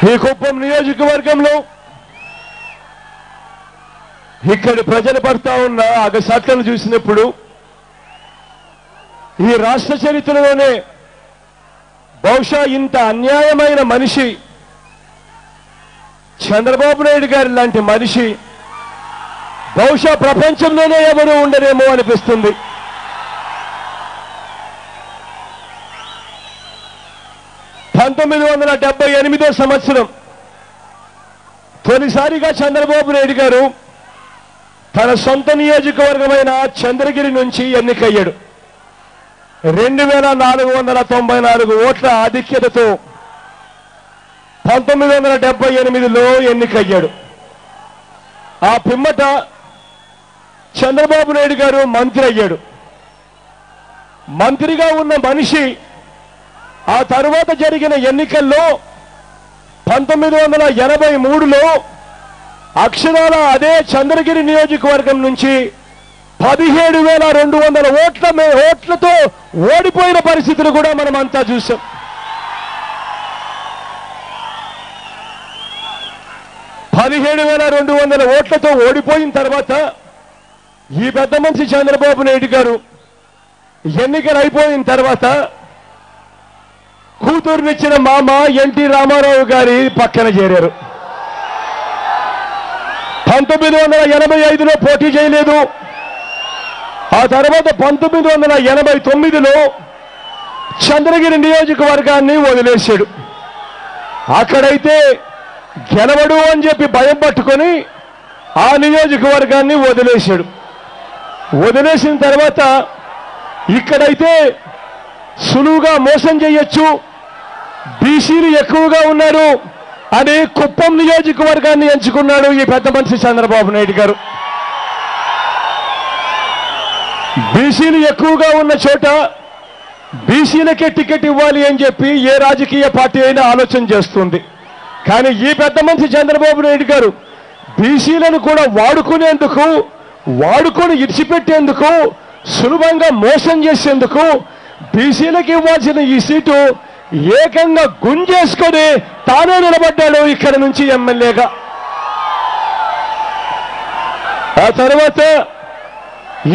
ఈ కుప్పం నియోజకవర్గంలో ఇక్కడి ప్రజలు పడతా ఉన్న అగసాట్లను చూసినప్పుడు ఈ రాష్ట్ర చరిత్రలోనే బహుశా ఇంత అన్యాయమైన మనిషి చంద్రబాబు నాయుడు గారి లాంటి మనిషి బహుశా ప్రపంచంలోనే ఎవరు ఉండరేమో అనిపిస్తుంది. సంవత్సరం తొలిసారిగా చంద్రబాబు నాయుడు గారు తన సొంత నియోజకవర్గమైన చంద్రగిరి నుంచి ఎన్నికయ్యాడు. 2494 ఓట్ల ఆధిక్యతతో 1978లో ఎన్నికయ్యాడు. ఆ పిమ్మట చంద్రబాబు నాయుడు గారు మంత్రి అయ్యాడు. మంత్రిగా ఉన్న మనిషి ఆ తరువాత జరిగిన ఎన్నికల్లో 1983లో అక్షరాల అదే చంద్రగిరి నియోజకవర్గం నుంచి 17,200 ఓట్లతో ఓడిపోయిన పరిస్థితులు కూడా మనం అంతా చూసాం. ఓట్లతో ఓడిపోయిన తర్వాత ఈ పెద్ద మనిషి చంద్రబాబు నాయుడు గారు ఎన్నికలు అయిపోయిన తర్వాత కూతురునిచ్చిన మామ ఎన్టీ రామారావు గారి పక్కన చేరారు. 1985లో పోటీ చేయలేదు. ఆ తర్వాత 1989లో చంద్రగిరి నియోజకవర్గాన్ని వదిలేశాడు. అక్కడైతే గెలవడు అని చెప్పి భయం పట్టుకొని ఆ నియోజకవర్గాన్ని వదిలేశాడు. వదిలేసిన తర్వాత ఇక్కడైతే సులువుగా మోసం చేయొచ్చు, బీసీలు ఎక్కువగా ఉన్నారు అని కుప్పం నియోజకవర్గాన్ని ఎంచుకున్నాడు ఈ పెద్ద మనిషి చంద్రబాబు నాయుడు గారు. బీసీలు ఎక్కువగా ఉన్న చోట బీసీలకే టికెట్ ఇవ్వాలి అని చెప్పి ఏ రాజకీయ పార్టీ అయినా ఆలోచన చేస్తుంది. కానీ ఈ పెద్ద మనిషి చంద్రబాబు నాయుడు గారు బీసీలను కూడా వాడుకొని ఇడిచిపెట్టేందుకు, సులభంగా మోసం చేసేందుకు బీసీలకు ఇవ్వాల్సిన ఈ సీటు ఏకంగా గుంజేసుకొని తానే నిలబడ్డాడు ఇక్కడ నుంచి ఎమ్మెల్యేగా. ఆ తర్వాత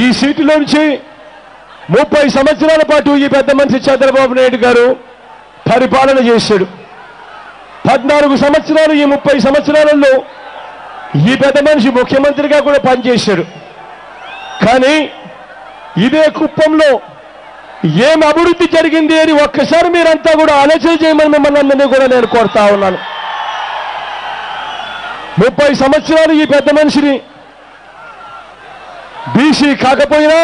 ఈ సీటులోంచి 30 సంవత్సరాల పాటు ఈ పెద్ద మనిషి చంద్రబాబు నాయుడు గారు పరిపాలన చేశాడు. 14 సంవత్సరాలు ఈ 30 సంవత్సరాలలో ఈ పెద్ద మనిషి ముఖ్యమంత్రిగా కూడా పనిచేశాడు. కానీ ఇదే కుప్పంలో ఏం అభివృద్ధి జరిగింది అని ఒక్కసారి మీరంతా కూడా ఆలోచన చేయమని మిమ్మల్ని అందరినీ కూడా నేను కోరుతా ఉన్నాను. 30 సంవత్సరాలు ఈ పెద్ద మనిషిని బీసీ కాకపోయినా,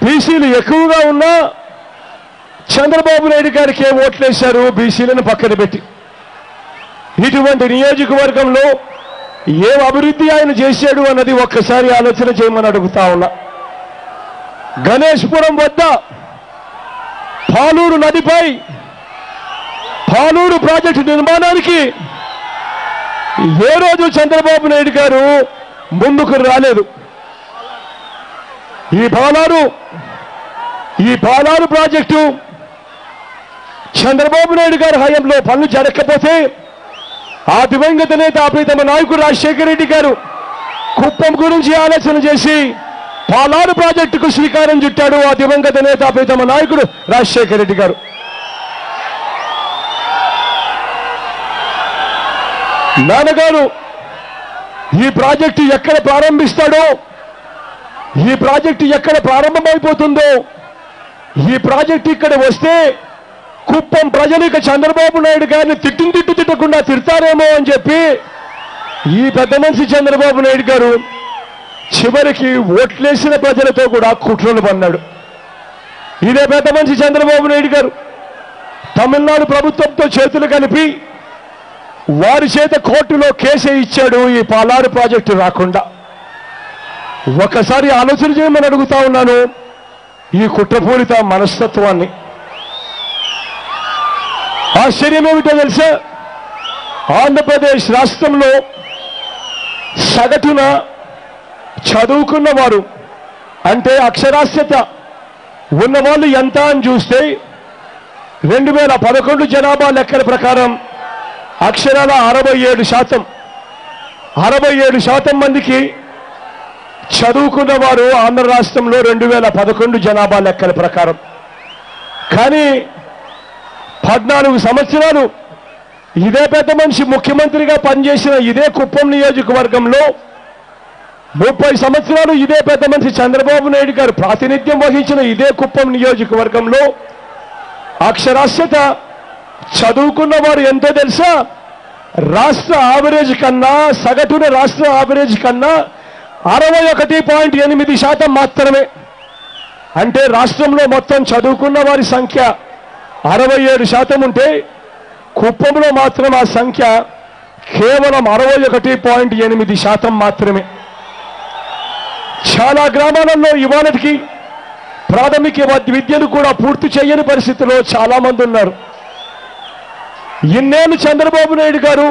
బీసీలు ఎక్కువగా ఉన్నా చంద్రబాబు నాయుడు గారికి ఏం ఓట్లేశారు బీసీలను పక్కన పెట్టి. ఇటువంటి నియోజకవర్గంలో ఏం అభివృద్ధి ఆయన చేశాడు అన్నది ఒక్కసారి ఆలోచన చేయమని అడుగుతా ఉన్నా. గణేష్పురం వద్ద పాలూరు నదిపై పాలూరు ప్రాజెక్టు నిర్మాణానికి ఏ రోజు చంద్రబాబు నాయుడు గారు ముందుకు రాలేదు. ఈ పాలారు ప్రాజెక్టు చంద్రబాబు నాయుడు గారి హయాంలో పనులు జరగకపోతే ఆ దివంగత నేత ప్రీతమ నాయకుడు రాజశేఖర రెడ్డి గారు కుప్పం గురించి ఆలోచన చేసి పాలారు ప్రాజెక్టుకు శ్రీకారం చుట్టాడు ఆ దివంగత నేత ప్రీతమ నాయకుడు రాజశేఖర రెడ్డి గారు. నాన్నగారు ఈ ప్రాజెక్టు ఎక్కడ ప్రారంభిస్తాడో, ఈ ప్రాజెక్టు ఎక్కడ ప్రారంభమైపోతుందో, ఈ ప్రాజెక్టు ఇక్కడ వస్తే కుప్పం ప్రజలు ఇక చంద్రబాబు నాయుడు గారిని తిట్టకుండా తిడతారేమో అని చెప్పి ఈ పెద్ద మనిషి చంద్రబాబు నాయుడు గారు చివరికి ఓట్లేసిన ప్రజలతో కూడా కుట్రలు పన్నాడు. ఇదే పెద్ద మనిషి చంద్రబాబు నాయుడు గారు తమిళనాడు ప్రభుత్వంతో చేతులు కలిపి వారి చేత కోర్టులో కేసు ఇచ్చాడు ఈ పాలారు ప్రాజెక్టు రాకుండా. ఒకసారి ఆలోచన చేయమని అడుగుతా ఉన్నాను ఈ కుట్రపూరిత మనస్తత్వాన్ని. ఆశ్చర్యం ఏమిటో తెలుసా, ఆంధ్రప్రదేశ్ రాష్ట్రంలో సగటున చదువుకున్నవారు అంటే అక్షరాస్యత ఉన్నవాళ్ళు ఎంత అని చూస్తే 2011 జనాభా లెక్కల ప్రకారం అక్షరాల 67% మందికి చదువుకున్న వారు ఆంధ్ర రాష్ట్రంలో 2011 జనాభా లెక్కల ప్రకారం. కానీ 14 సంవత్సరాలు ఇదే పెద్ద మనిషి ముఖ్యమంత్రిగా పనిచేసిన ఇదే కుప్పం నియోజకవర్గంలో 30 సంవత్సరాలు ఇదే పెద్ద మనిషి చంద్రబాబు నాయుడు గారు ప్రాతినిధ్యం వహించిన ఇదే కుప్పం నియోజకవర్గంలో అక్షరాస్యత చదువుకున్న వారు ఎంతో తెలుసా? రాష్ట్ర ఆవరేజ్ కన్నా, సగటున రాష్ట్ర ఆవరేజ్ కన్నా 61.8% మాత్రమే. అంటే రాష్ట్రంలో మొత్తం చదువుకున్న వారి సంఖ్య 67% ఉంటే కుప్పంలో మాత్రం ఆ సంఖ్య కేవలం 61.8% మాత్రమే. చాలా గ్రామాలలో ఇవాళకి ప్రాథమిక విద్యను కూడా పూర్తి చేయని పరిస్థితిలో చాలా మంది ఉన్నారు. ఇన్నేళ్ళు చంద్రబాబు నాయుడు గారు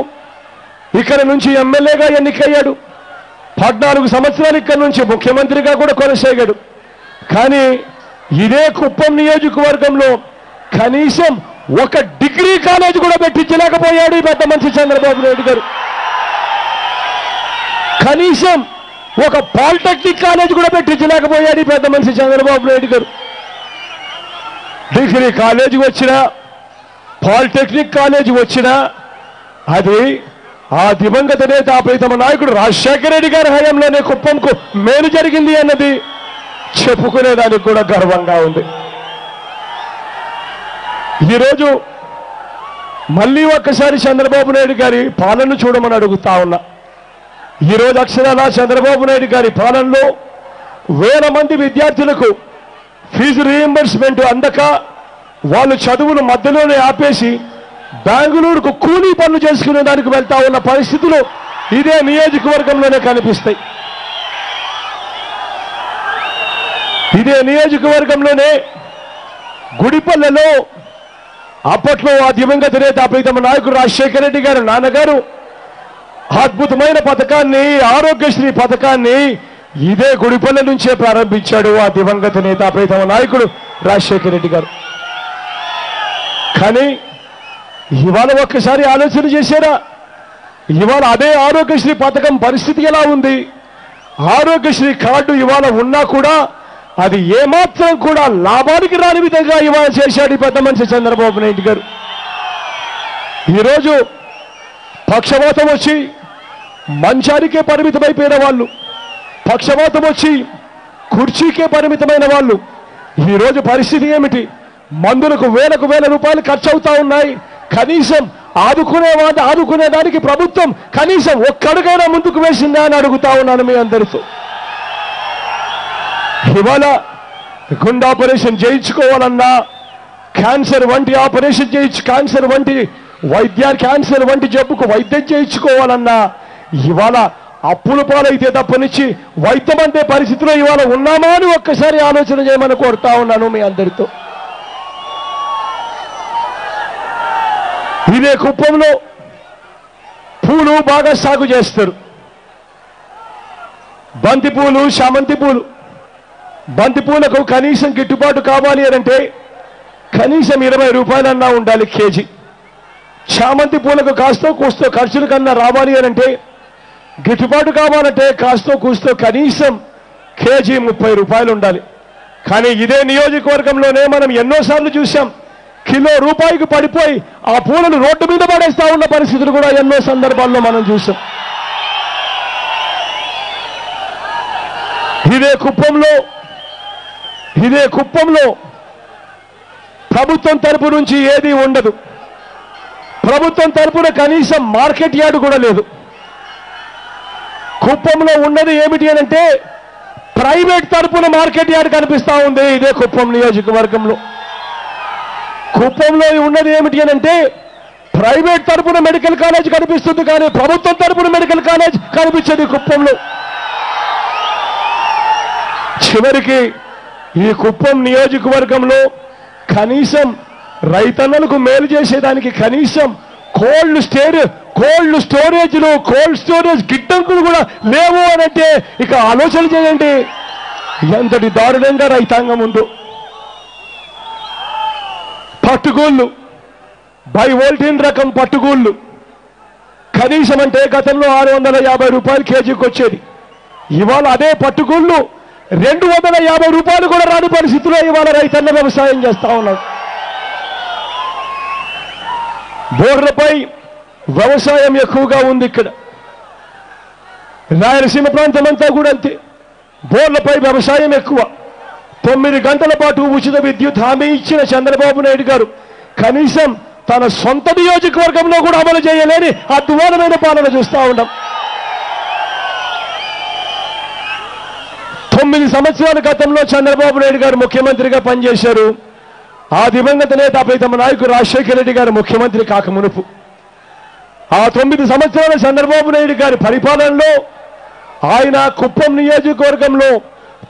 ఇక్కడ నుంచి ఎమ్మెల్యేగా ఎన్నికయ్యాడు, 14 సంవత్సరాలు ఇక్కడ నుంచి ముఖ్యమంత్రిగా కూడా కొనసాగాడు. కానీ ఇదే కుప్పం నియోజకవర్గంలో కనీసం ఒక డిగ్రీ కాలేజ్ కూడా పెట్టించలేకపోయాడు ఈ పెద్ద మనిషి చంద్రబాబు నాయుడు గారు. కనీసం ఒక పాలిటెక్నిక్ కాలేజ్ కూడా పెట్టించలేకపోయాడు ఈ పెద్ద మనిషి చంద్రబాబు నాయుడు గారు. డిగ్రీ కాలేజీ వచ్చినా, పాలిటెక్నిక్ కాలేజీ వచ్చినా అది ఆ దివంగత నేత ప్రీతమ నాయకుడు రాజశేఖర రెడ్డి గారి హయాంలోనే కుప్పంకు మేలు జరిగింది అన్నది చెప్పుకునేదానికి కూడా గర్వంగా ఉంది. ఈరోజు మళ్ళీ ఒక్కసారి చంద్రబాబు నాయుడు గారి పాలన చూడమని అడుగుతా ఉన్నా. ఈరోజు అక్షరాల చంద్రబాబు నాయుడు గారి పాలనలో 1000 మంది విద్యార్థులకు ఫీజు రీయింబర్స్మెంట్ అందక వాళ్ళు చదువును మధ్యలోనే ఆపేసి బెంగళూరుకు కూలీ పనులు చేసుకునే దానికి వెళ్తా ఉన్న పరిస్థితులు ఇదే నియోజకవర్గంలోనే కనిపిస్తాయి. ఇదే నియోజకవర్గంలోనే గుడిపల్లెలో అప్పట్లో ఆ దివంగత నేత ప్రీతమ నాయకుడు రాజశేఖర రెడ్డి గారు నాన్నగారు అద్భుతమైన పథకాన్ని, ఆరోగ్యశ్రీ పథకాన్ని ఇదే గుడిపల్లె నుంచే ప్రారంభించాడు ఆ దివంగత నేత ప్రీతమ నాయకుడు రాజశేఖర రెడ్డి గారు. కానీ ఇవాళ ఒక్కసారి ఆలోచన చేశారా? ఇవాళ అదే ఆరోగ్యశ్రీ పథకం పరిస్థితి ఎలా ఉంది? ఆరోగ్యశ్రీ కార్డు ఇవాళ ఉన్నా కూడా అది ఏమాత్రం కూడా లాభానికి రాని విధంగా ఇవాళ చేశాడు ఈ పెద్ద మనిషి చంద్రబాబు నాయుడు గారు. ఈరోజు పక్షవాతం వచ్చి మంచానికే పరిమితమైపోయిన వాళ్ళు, పక్షవాతం వచ్చి కుర్చీకే పరిమితమైన వాళ్ళు ఈరోజు పరిస్థితి ఏమిటి? మందులకు వేలకు వేల రూపాయలు ఖర్చు అవుతా ఉన్నాయి. కనీసం ఆదుకునేదానికి ప్రభుత్వం కనీసం ఒక్కడుగైనా ముందుకు వేసిందా అని అడుగుతా ఉన్నాను మీ అందరితో. ఇవాళ గుండె ఆపరేషన్ చేయించుకోవాలన్నా, క్యాన్సర్ వంటి ఆపరేషన్ క్యాన్సర్ వంటి జబ్బుకు వైద్యం చేయించుకోవాలన్నా ఇవాళ అప్పుల పాలైతే తప్పనిచ్చి వైద్యం అంటే పరిస్థితిలో ఇవాళ ఉన్నామా అని ఒక్కసారి ఆలోచన చేయమని కోరుతా ఉన్నాను మీ అందరితో. ఇదే కుప్పంలో పూలు బాగా సాగు చేస్తారు. బంతి పూలు, చామంతి పూలు. బంతి పూలకు కనీసం గిట్టుబాటు కావాలి అంటే కనీసం 20 రూపాయలన్నా ఉండాలి కేజీ. చామంతి పూలకు కాస్తో కూస్తో ఖర్చుల కన్నా రావాలి అంటే గిట్టుబాటు కావాలంటే కాస్తో కూస్తో కనీసం కేజీ 30 రూపాయలు ఉండాలి. కానీ ఇదే నియోజకవర్గంలోనే మనం ఎన్నోసార్లు చూసాం కిలో రూపాయికి పడిపోయి ఆ పూలను రోడ్డు మీద పడేస్తా ఉన్న పరిస్థితులు కూడా ఎన్నో సందర్భాల్లో మనం చూసాం. ఇదే కుప్పంలో ప్రభుత్వం తరపు నుంచి ఏదీ ఉండదు. ప్రభుత్వం తరపున కనీసం మార్కెట్ యార్డు కూడా లేదు. కుప్పంలో ఉన్నది ఏమిటి అంటే ప్రైవేట్ తరపున మార్కెట్ యార్డు కనిపిస్తా ఉంది ఇదే కుప్పం నియోజకవర్గంలో. కుప్పంలో ఉన్నది ఏమిటి అంటే ప్రైవేట్ తరపున మెడికల్ కాలేజ్ కనిపిస్తుంది, కానీ ప్రభుత్వం తరపున మెడికల్ కాలేజ్ కనిపించదు కుప్పంలో. చివరికి ఈ కుప్పం నియోజకవర్గంలో కనీసం రైతన్నలకు మేలు చేసేదానికి కనీసం కోల్డ్ స్టోరేజ్ గిడ్డంకులు కూడా లేవు అనంటే ఇక ఆలోచన చేయండి ఎంతటి దారుణంగా రైతాంగం ఉందో. పట్టుగూళ్ళు, బై వోల్టీన్ రకం పట్టుగూళ్ళు కనీసం అంటే గతంలో 650 రూపాయలు కేజీకి వచ్చేది. ఇవాళ అదే పట్టుగుళ్ళు 250 రూపాయలు కూడా రాని పరిస్థితిలో ఇవాళ రైతన్న వ్యవసాయం చేస్తా ఉన్నాడు. బోర్లపై వ్యవసాయం ఎక్కువగా ఉంది. ఇక్కడ రాయలసీమ ప్రాంతం అంతా కూడా అంతే. బోర్లపై వ్యవసాయం ఎక్కువ. 9 గంటల పాటు ఉచిత విద్యుత్ హామీ ఇచ్చిన చంద్రబాబు నాయుడు గారు కనీసం తన సొంత నియోజకవర్గంలో కూడా అమలు చేయలేని అద్భుతమైన పాలన చూస్తా ఉన్నాం. 9 సంవత్సరాల గతంలో చంద్రబాబు నాయుడు గారు ముఖ్యమంత్రిగా పనిచేశారు. ఆ దివంగత నేత ప్రీతమ నాయకుడు రాజశేఖర రెడ్డి గారు ముఖ్యమంత్రి కాకమునుపు ఆ 9 సంవత్సరాల చంద్రబాబు నాయుడు గారి పరిపాలనలో ఆయన కుప్పం నియోజకవర్గంలో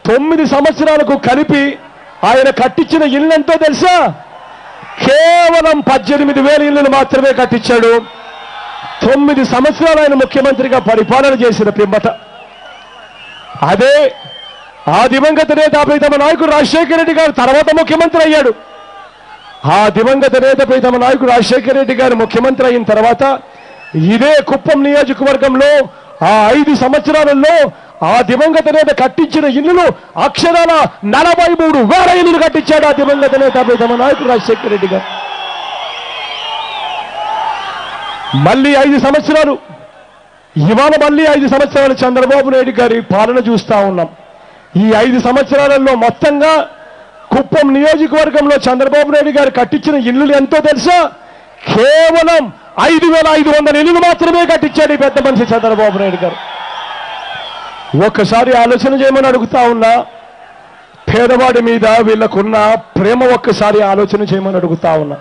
9 సంవత్సరాలకు కలిపి ఆయన కట్టించిన ఇల్లు ఎంతో తెలుసా? కేవలం 18,000 ఇళ్లను మాత్రమే కట్టించాడు. 9 సంవత్సరాలు ఆయన ముఖ్యమంత్రిగా పరిపాలన చేసిన పిమ్మట అదే ఆ దివంగత నేత ప్రీతమ నాయకుడు రాజశేఖర రెడ్డి గారు తర్వాత ముఖ్యమంత్రి అయ్యాడు. ఆ దివంగత నేత ప్రీతమ నాయకుడు రాజశేఖర రెడ్డి గారు ముఖ్యమంత్రి అయిన తర్వాత ఇదే కుప్పం నియోజకవర్గంలో ఆ 5 సంవత్సరాలలో ఆ దివంగత నేత కట్టించిన ఇల్లులు అక్షరాల 43,000 ఇల్లులు కట్టించాడు ఆ దివంగత నేత ప్రీతమ నాయకుడు రాజశేఖర రెడ్డి గారు. మళ్ళీ 5 సంవత్సరాలు ఇవాళ మళ్ళీ 5 సంవత్సరాలు చంద్రబాబు నాయుడు గారి పాలన చూస్తా ఉన్నాం. ఈ 5 సంవత్సరాలలో మొత్తంగా కుప్పం నియోజకవర్గంలో చంద్రబాబు నాయుడు గారు కట్టించిన ఇల్లులు ఎంతో తెలుసా? కేవలం 5,500 ఇల్లులు మాత్రమే కట్టించాడు ఈ పెద్ద మనిషి చంద్రబాబు నాయుడు గారు. ఒక్కసారి ఆలోచన చేయమని అడుగుతా ఉన్నా. పేదవాడి మీద వీళ్ళకున్న ప్రేమ ఒక్కసారి ఆలోచన చేయమని అడుగుతా ఉన్నా.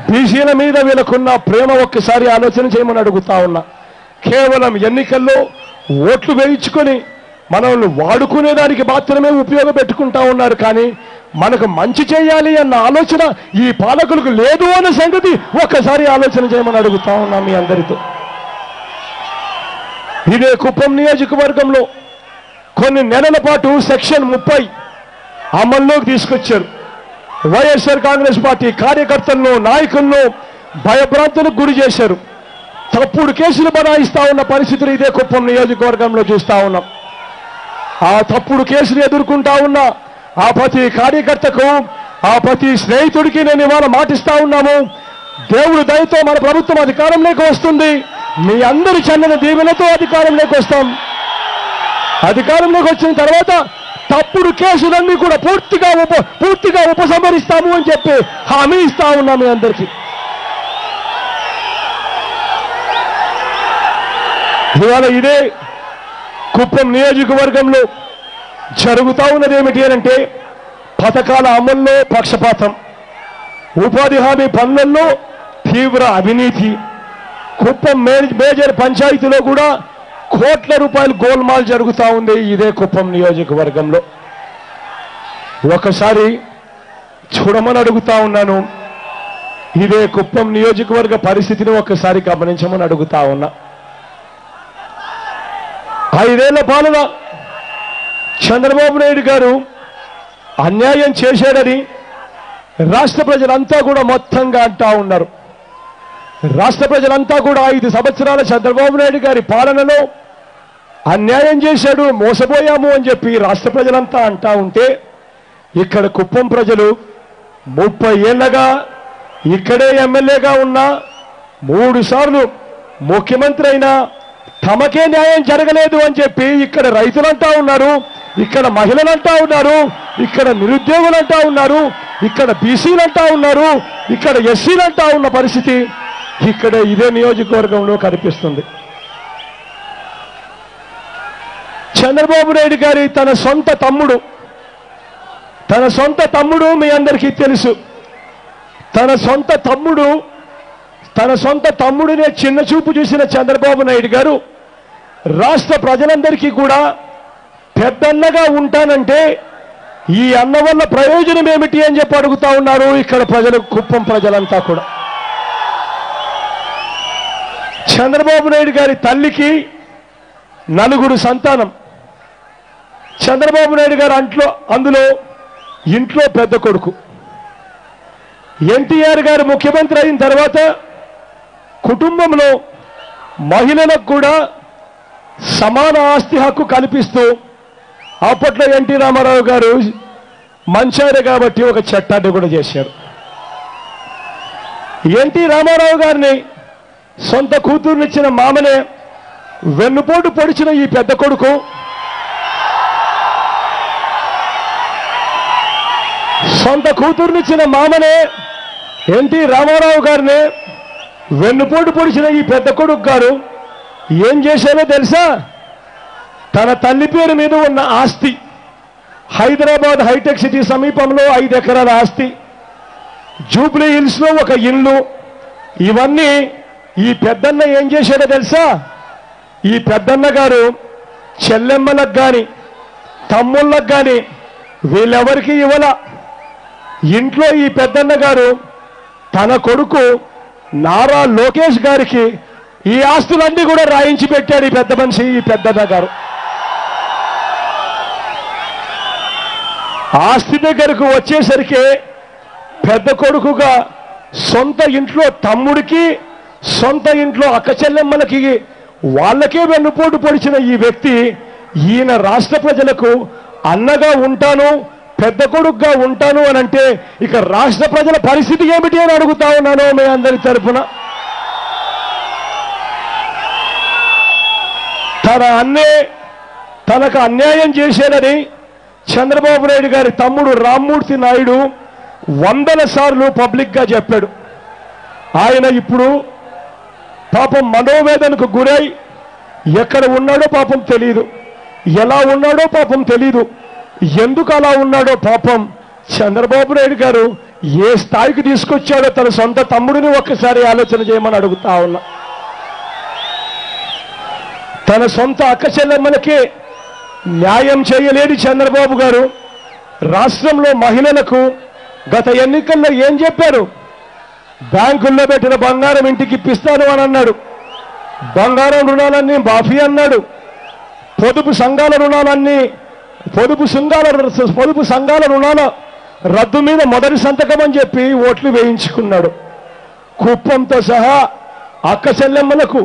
బీసీల మీద వీళ్ళకున్న ప్రేమ ఒక్కసారి ఆలోచన చేయమని అడుగుతా ఉన్నా. కేవలం ఎన్నికల్లో ఓట్లు వేయించుకొని మనల్ని వాడుకునేదానికి మాత్రమే ఉపయోగపెట్టుకుంటా ఉన్నారు. కానీ మనకు మంచి చేయాలి అన్న ఆలోచన ఈ పాలకులకు లేదు అన్న సంగతి ఒక్కసారి ఆలోచన చేయమని అడుగుతా ఉన్నా మీ అందరితో. ఇదే కుప్పం నియోజకవర్గంలో కొన్ని నెలల పాటు సెక్షన్ 30 అమల్లోకి తీసుకొచ్చారు. వైఎస్ఆర్ కాంగ్రెస్ పార్టీ కార్యకర్తలను నాయకులను భయభ్రాంతులకు గురి చేశారు. తప్పుడు కేసులు బనాయిస్తా ఉన్న పరిస్థితులు ఇదే కుప్పం నియోజకవర్గంలో చూస్తా ఉన్నాం. ఆ తప్పుడు కేసులు ఎదుర్కొంటా ఉన్న ఆ ప్రతి కార్యకర్తకు ఆ ప్రతి స్నేహితుడికి నేను ఇవాళ మాటిస్తా ఉన్నాము. దేవుడు దయతో మన ప్రభుత్వం అధికారంలోకి వస్తుంది. మీ అందరి చల్లని దీవెనతో అధికారంలోకి వస్తాం. అధికారంలోకి వచ్చిన తర్వాత తప్పుడు కేసులన్నీ కూడా పూర్తిగా ఉపసంహరిస్తాము అని చెప్పి హామీ ఇస్తా ఉన్నాం మీ అందరికీ. ఇవాళ ఇదే కుప్పం నియోజకవర్గంలో జరుగుతా ఉన్నది ఏమిటి అంటే పథకాల అమల్లో పక్షపాతం, ఉపాధి హామీ పనులలో తీవ్ర అవినీతి, కుప్పం మేజర్ పంచాయతీలో కూడా కోట్ల రూపాయలు గోల్మాల్ జరుగుతూ ఉంది ఇదే కుప్పం నియోజకవర్గంలో. ఒకసారి చూడమని అడుగుతా ఉన్నాను. ఇదే కుప్పం నియోజకవర్గ పరిస్థితిని ఒకసారి గమనించమని అడుగుతా ఉన్నా. 5 ఏళ్ల పాలన చంద్రబాబు నాయుడు గారు అన్యాయం చేశాడని రాష్ట్ర ప్రజలంతా కూడా మొత్తంగా అంటా ఉన్నారు. రాష్ట్ర ప్రజలంతా కూడా 5 సంవత్సరాల చంద్రబాబు నాయుడు గారి పాలనలో అన్యాయం చేశాడు, మోసపోయాము అని చెప్పి రాష్ట్ర ప్రజలంతా అంటా ఉంటే ఇక్కడ కుప్పం ప్రజలు 30 ఏళ్లగా ఇక్కడే ఎమ్మెల్యేగా ఉన్న 3 సార్లు ముఖ్యమంత్రి అయినా తమకే న్యాయం జరగలేదు అని చెప్పి ఇక్కడ రైతులంటా ఉన్నారు, ఇక్కడ మహిళలంటా ఉన్నారు, ఇక్కడ నిరుద్యోగులంటా ఉన్నారు, ఇక్కడ బీసీలంటా ఉన్నారు, ఇక్కడ ఎస్సీలంటా ఉన్న పరిస్థితి ఇక్కడ ఇదే నియోజకవర్గంలో కనిపిస్తుంది. చంద్రబాబు నాయుడు గారి తన సొంత తమ్ముడు మీ అందరికీ తెలుసు. తన సొంత తమ్ముడినే చిన్న చూపు చూసిన చంద్రబాబు నాయుడు గారు రాష్ట్ర ప్రజలందరికీ కూడా పెద్దన్నగా ఉంటానంటే ఈ అన్న వల్ల ప్రయోజనం ఏమిటి అని చెప్పి అడుగుతా ఉన్నారు ఇక్కడ ప్రజలు, కుప్పం ప్రజలంతా కూడా. చంద్రబాబు నాయుడు గారి తల్లికి 4 సంతానం. చంద్రబాబు నాయుడు గారు అందులో ఇంట్లో పెద్ద కొడుకు. ఎన్టీఆర్ గారు ముఖ్యమంత్రి అయిన తర్వాత కుటుంబంలో మహిళలకు కూడా సమాన ఆస్తి హక్కు కల్పిస్తూ అప్పట్లో ఎన్టీ రామారావు గారు మంచారు కాబట్టి ఒక చట్టాన్ని కూడా చేశారు. ఎన్టీ రామారావు గారిని సొంత కూతుర్నిచ్చిన మామనే వెన్నుపోటు పొడిచిన ఈ పెద్ద కొడుకు సొంత కూతుర్నిచ్చిన మామనే ఎన్టీ రామారావు గారిని వెన్నుపోటు పొడిచిన ఈ పెద్ద కొడుకు గారు ఏం చేశారో తెలుసా? తన తల్లి పేరు మీద ఉన్న ఆస్తి, హైదరాబాద్ హైటెక్ సిటీ సమీపంలో 5 ఎకరాల ఆస్తి, జూబ్లీ హిల్స్ లో ఒక ఇల్లు, ఇవన్నీ ఈ పెద్దన్న ఏం చేశాడో తెలుసా? ఈ పెద్దన్న గారు చెల్లెమ్మలకు కానీ తమ్ముళ్ళకు కానీ వీళ్ళెవరికి ఇవ్వాల. ఇంట్లో ఈ పెద్దన్న గారు తన కొడుకు నారా లోకేష్ గారికి ఈ ఆస్తులన్నీ కూడా రాయించి పెట్టాడు ఈ పెద్ద మనిషి, ఈ పెద్దన్న గారు. ఆస్తి దగ్గరకు వచ్చేసరికి పెద్ద కొడుకుగా సొంత ఇంట్లో తమ్ముడికి సొంత ఇంట్లో అక్క చెల్లెమ్మలకి వాళ్ళకే వెన్నుపోటు పొడిచిన ఈ వ్యక్తి ఈయన రాష్ట్ర ప్రజలకు అన్నగా ఉంటాను, పెద్ద కొడుకుగా ఉంటాను అని అంటే ఇక రాష్ట్ర ప్రజల పరిస్థితి ఏమిటి అని అడుగుతా ఉన్నాను మీ అందరి తరఫున. తన అన్నే తనకు అన్యాయం చేశాడని చంద్రబాబు నాయుడు గారి తమ్ముడు రామ్మూర్తి నాయుడు 100 సార్లు పబ్లిక్ గా చెప్పాడు. ఆయన ఇప్పుడు పాపం మనోవేదనకు గురై ఎక్కడ ఉన్నాడో పాపం తెలియదు, ఎలా ఉన్నాడో పాపం తెలియదు, ఎందుకు అలా ఉన్నాడో పాపం. చంద్రబాబు నాయుడు గారు ఏ స్థాయికి తీసుకొచ్చాడో తన సొంత తమ్ముడిని ఒక్కసారి ఆలోచన చేయమని అడుగుతా ఉన్నా. తన సొంత అక్క చెల్లెమ్మలకే న్యాయం చేయలేని చంద్రబాబు గారు రాష్ట్రంలో మహిళలకు గత ఎన్నికల్లో ఏం చెప్పారు? బ్యాంకుల్లో పెట్టిన బంగారం ఇంటికి ఇప్పిస్తాను అని అన్నాడు. బంగారం రుణాలన్నీ మాఫీ అన్నాడు. పొదుపు సంఘాల రుణాల రద్దు మీద మొదటి సంతకం అని చెప్పి ఓట్లు వేయించుకున్నాడు. కుప్పంతో సహా అక్క చెల్లెమ్మలకు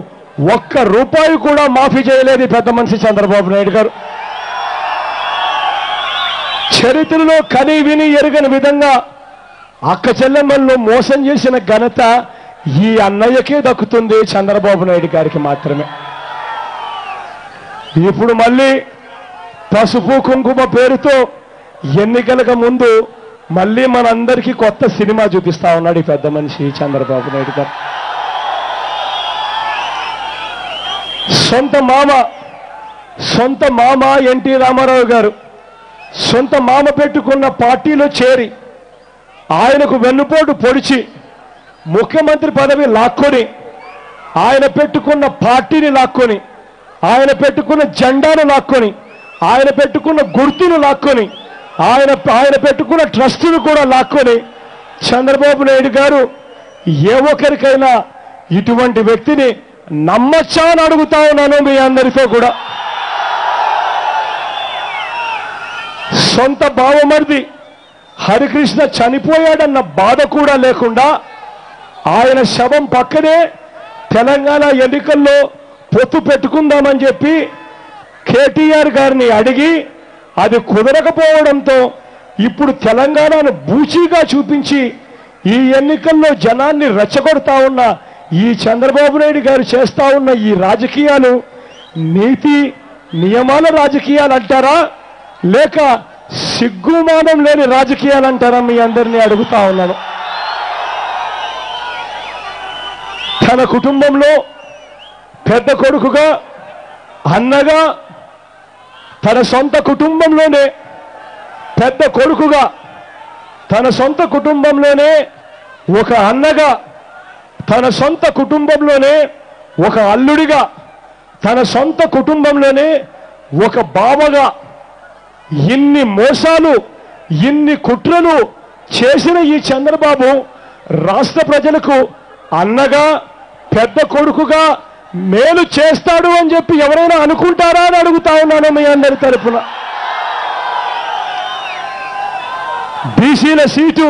₹1 కూడా మాఫీ చేయలేదు పెద్ద మనిషి చంద్రబాబు నాయుడు గారు. చరిత్రలో కని విని ఎరుగని విధంగా అక్క చెల్లెమ్మలను మోసం చేసిన ఘనత ఈ అన్నయ్యకే దక్కుతుంది, చంద్రబాబు నాయుడు గారికి మాత్రమే. ఇప్పుడు మళ్ళీ పసుపు కుంకుమ పేరుతో ఎన్నికలకు ముందు మళ్ళీ మనందరికీ కొత్త సినిమా చూపిస్తా ఉన్నాడు ఈ పెద్ద మనిషి చంద్రబాబు నాయుడు గారు. సొంత మామ ఎన్టీ రామారావు గారు సొంత మామ పెట్టుకున్న పార్టీలో చేరి ఆయనకు వెన్నుపోటు పొడిచి ముఖ్యమంత్రి పదవి లాక్కొని ఆయన పెట్టుకున్న పార్టీని లాక్కొని ఆయన పెట్టుకున్న జెండాను లాక్కొని ఆయన పెట్టుకున్న గుర్తును లాక్కొని ఆయన పెట్టుకున్న ట్రస్టును కూడా లాక్కొని చంద్రబాబు నాయుడు గారు ఏ ఒక్కరికైనా ఇటువంటి వ్యక్తిని నమ్మచ్చా అని అడుగుతా ఉన్నాను మీ అందరితో కూడా. సొంత బావమరిది హరికృష్ణ చనిపోయాడన్న బాధ కూడా లేకుండా ఆయన శవం పక్కనే తెలంగాణ ఎన్నికల్లో పొత్తు పెట్టుకుందామని చెప్పి కేటీఆర్ గారిని అడిగి అది కుదరకపోవడంతో ఇప్పుడు తెలంగాణను బూచీగా చూపించి ఈ ఎన్నికల్లో జనాన్ని రెచ్చగొడతా ఉన్న ఈ చంద్రబాబు నాయుడు గారు చేస్తా ఉన్న ఈ రాజకీయాలు నీతి నియమాల రాజకీయాలు అంటారా లేక సిగ్గుమానం లేని రాజకీయాలు అంటారా మీ అందరినీ అడుగుతా ఉన్నాను. తన కుటుంబంలో పెద్ద కొడుకుగా అన్నగా తన సొంత కుటుంబంలోనే పెద్ద కొడుకుగా తన సొంత కుటుంబంలోనే ఒక అన్నగా తన సొంత కుటుంబంలోనే ఒక అల్లుడిగా తన సొంత కుటుంబంలోనే ఒక బావగా ఇన్ని మోసాలు ఇన్ని కుట్రలు చేసిన ఈ చంద్రబాబు రాష్ట్ర ప్రజలకు అన్నగా పెద్ద కొడుకుగా మేలు చేస్తాడు అని చెప్పి ఎవరైనా అనుకుంటారా అని అడుగుతా ఉన్నాను మీ అందరి తరఫున. బీసీల సీటు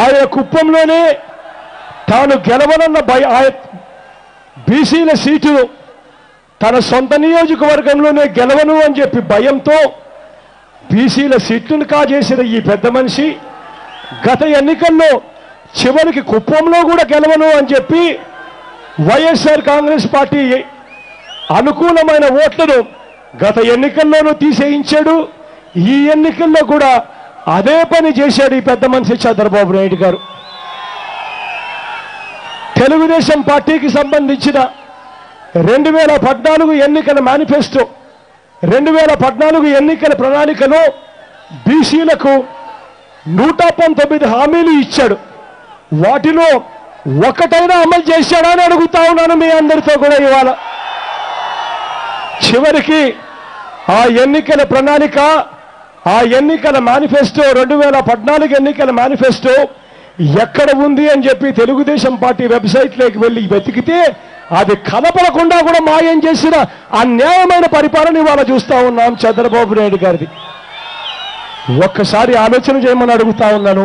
ఆయన కుప్పంలోనే తాను గెలవనన్న బీసీల సీటు తన సొంత నియోజకవర్గంలోనే గెలవను అని చెప్పి భయంతో బీసీల సీట్లను కాజేసిన ఈ పెద్ద మనిషి గత ఎన్నికల్లో చివరికి కుప్పంలో కూడా గెలవను అని చెప్పి వైఎస్ఆర్ కాంగ్రెస్ పార్టీ అనుకూలమైన ఓట్లను గత ఎన్నికల్లోనూ తీసేయించాడు. ఈ ఎన్నికల్లో కూడా అదే పని చేశాడు ఈ పెద్ద మనిషి చంద్రబాబు నాయుడు గారు. తెలుగుదేశం పార్టీకి సంబంధించిన 2014 ఎన్నికల మేనిఫెస్టో 2014 ఎన్నికల ప్రణాళికలో బీసీలకు 119 హామీలు ఇచ్చాడు. వాటిలో ఒకటైనా అమలు చేశాడా అని అడుగుతా ఉన్నాను మీ అందరితో కూడా ఇవాళ. చివరికి ఆ ఎన్నికల ప్రణాళిక, ఆ ఎన్నికల మేనిఫెస్టో 2014 ఎన్నికల మేనిఫెస్టో ఎక్కడ ఉంది అని చెప్పి తెలుగుదేశం పార్టీ వెబ్సైట్లోకి వెళ్ళి వెతికితే అది కనపడకుండా కూడా మాయం చేసిన అన్యాయమైన పరిపాలన ఇవాళ చూస్తా ఉన్నాం చంద్రబాబు నాయుడు గారిది. ఒక్కసారి ఆలోచన చేయమని అడుగుతా ఉన్నాను.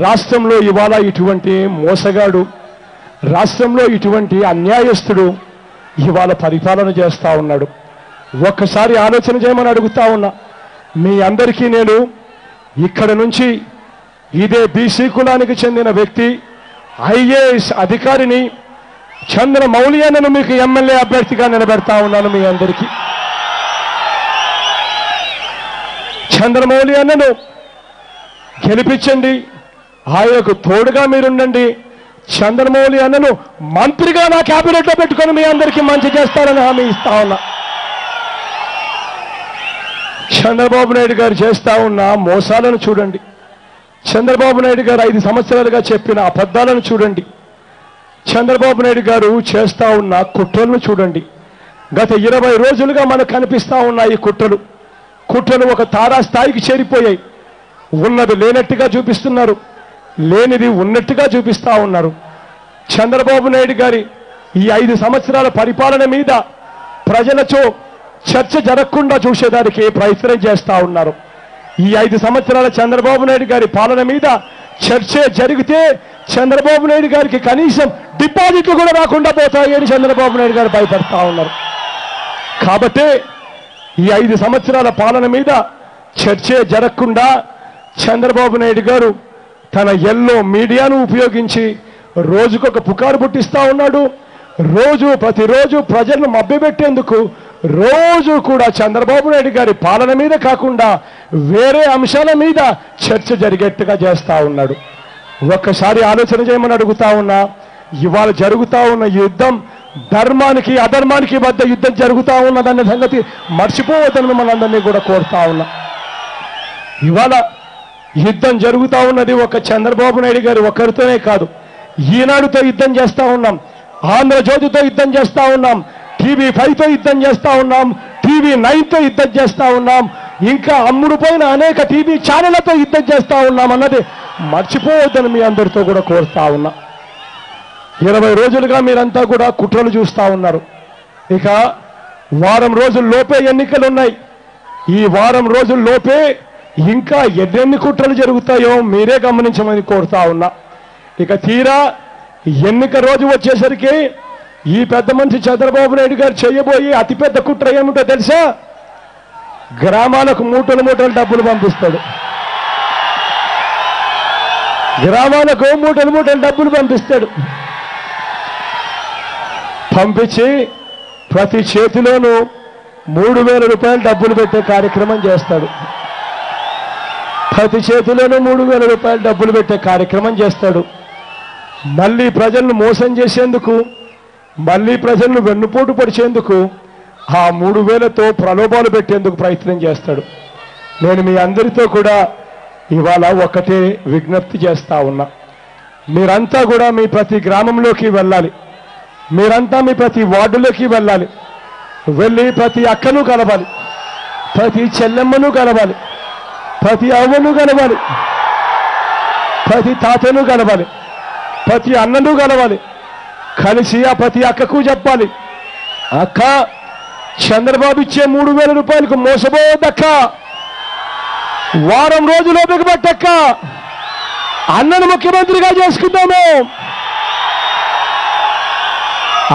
రాష్ట్రంలో ఇవాళ ఇటువంటి మోసగాడు, రాష్ట్రంలో ఇటువంటి అన్యాయస్తుడు ఇవాళ పరిపాలన చేస్తా ఉన్నాడు. ఒక్కసారి ఆలోచన చేయమని అడుగుతా ఉన్నా. మీ అందరికీ నేను ఇక్కడ నుంచి ఇదే బీసీ కులానికి చెందిన వ్యక్తి ఐఏఎస్ అధికారిని చంద్రమౌళి అన్నను మీకు ఎమ్మెల్యే అభ్యర్థిగా నిలబెడతా ఉన్నాను. మీ అందరికీ చంద్రమౌళి అన్నను గెలిపించండి, ఆయనకు తోడుగా మీరుండండి. చంద్రమౌళి అన్నను మంత్రిగా నా క్యాబినెట్లో పెట్టుకొని మీ అందరికీ మంచి చేస్తారని హామీ ఇస్తా ఉన్నా. చంద్రబాబు నాయుడు గారు చేస్తా ఉన్న మోసాలను చూడండి. చంద్రబాబు నాయుడు గారు 5 సంవత్సరాలుగా చెప్పిన అబద్ధాలను చూడండి. చంద్రబాబు నాయుడు గారు చేస్తా ఉన్న కుట్రలను చూడండి. గత 20 రోజులుగా మనకు కనిపిస్తా ఉన్నాయి కుట్రలు ఒక తారాస్థాయికి చేరిపోయాయి. ఉన్నది లేనట్టుగా చూపిస్తున్నారు, లేనిది ఉన్నట్టుగా చూపిస్తా ఉన్నారు. చంద్రబాబు నాయుడు గారి ఈ 5 సంవత్సరాల పరిపాలన మీద ప్రజలతో చర్చ జరగకుండా చూసేదానికి ప్రయత్నం చేస్తా ఉన్నారు. ఈ 5 సంవత్సరాల చంద్రబాబు నాయుడు గారి పాలన మీద చర్చే జరిగితే చంద్రబాబు నాయుడు గారికి కనీసం డిపాజిట్లు కూడా రాకుండా పోతాయని చంద్రబాబు నాయుడు గారు భయపడతా ఉన్నారు. కాబట్టి ఈ 5 సంవత్సరాల పాలన మీద చర్చే జరగకుండా చంద్రబాబు నాయుడు గారు తన ఎల్లో మీడియాను ఉపయోగించి రోజుకొక పుకారు పుట్టిస్తా ఉన్నాడు. ప్రతిరోజు ప్రజలను మభ్యపెట్టేందుకు రోజు కూడా చంద్రబాబు నాయుడు గారి పాలన మీద కాకుండా వేరే అంశాల మీద చర్చ జరిగేట్టుగా చేస్తా ఉన్నాడు. ఒక్కసారి ఆలోచన చేయమని అడుగుతా ఉన్నా. ఇవాళ జరుగుతా ఉన్న యుద్ధం ధర్మానికి అధర్మానికి మధ్య యుద్ధం జరుగుతా ఉన్నదన్న సంగతి మర్చిపోవద్దని మనందరినీ కూడా కోరుతా ఉన్నా. ఇవాళ యుద్ధం జరుగుతా ఉన్నది ఒక చంద్రబాబు నాయుడు గారు ఒక్కరితోనే కాదు. ఈనాడుతో యుద్ధం చేస్తా ఉన్నాం, ఆంధ్రజ్యోతితో యుద్ధం చేస్తా ఉన్నాం, TV5తో యుద్ధం చేస్తా ఉన్నాం, TV9తో యుద్ధం చేస్తా ఉన్నాం, ఇంకా అమ్ముడుపోయిన అనేక టీవీ ఛానళ్లతో యుద్ధం చేస్తా ఉన్నాం అన్నది మర్చిపోవద్దని మీ అందరితో కూడా కోరుతా ఉన్నా. 20 రోజులుగా మీరంతా కూడా కుట్రలు చూస్తా ఉన్నారు. ఇక వారం రోజుల్లోపే ఎన్నికలు ఉన్నాయి. ఈ వారం రోజుల్లోపే ఇంకా ఎన్ని కుట్రలు జరుగుతాయో మీరే గమనించమని కోరుతా ఉన్నా. ఇక తీరా ఎన్నిక రోజు వచ్చేసరికి ఈ పెద్ద మనిషి చంద్రబాబు నాయుడు గారు చేయబోయి అతిపెద్ద కుట్ర ఏమిటో తెలుసా? గ్రామాలకు మూటలు డబ్బులు పంపిస్తాడు. గ్రామాలకు మూటలు డబ్బులు పంపిస్తాడు. పంపించి ప్రతి చేతిలోనూ 3000 రూపాయలు డబ్బులు పెట్టే కార్యక్రమం చేస్తాడు. ప్రతి చేతిలోనూ 3000 రూపాయలు డబ్బులు పెట్టే కార్యక్రమం చేస్తాడు. మళ్ళీ ప్రజలను మోసం చేసేందుకు, మళ్ళీ ప్రజలను వెన్నుపోటు పొడిచేందుకు ఆ 3000తో ప్రలోభాలు పెట్టేందుకు ప్రయత్నం చేస్తాడు. నేను మీ అందరితో కూడా ఇవాళ ఒకటే విజ్ఞప్తి చేస్తా ఉన్నా. మీరంతా కూడా మీ ప్రతి గ్రామంలోకి వెళ్ళాలి, మీరంతా మీ ప్రతి వార్డులోకి వెళ్ళాలి. వెళ్ళి ప్రతి అక్కను కలవాలి, ప్రతి చెల్లెమ్మను కలవాలి, ప్రతి అవ్వను కలవాలి, ప్రతి తాతను కలవాలి, ప్రతి అన్నను కలవాలి. కలిసి ఆ ప్రతి అక్కకు చెప్పాలి, అక్క చంద్రబాబు ఇచ్చే 3000 రూపాయలకు మోసపోవద్దక్క, వారం రోజులు బిగబట్టక్క, అన్నను ముఖ్యమంత్రిగా చేసుకుందాము.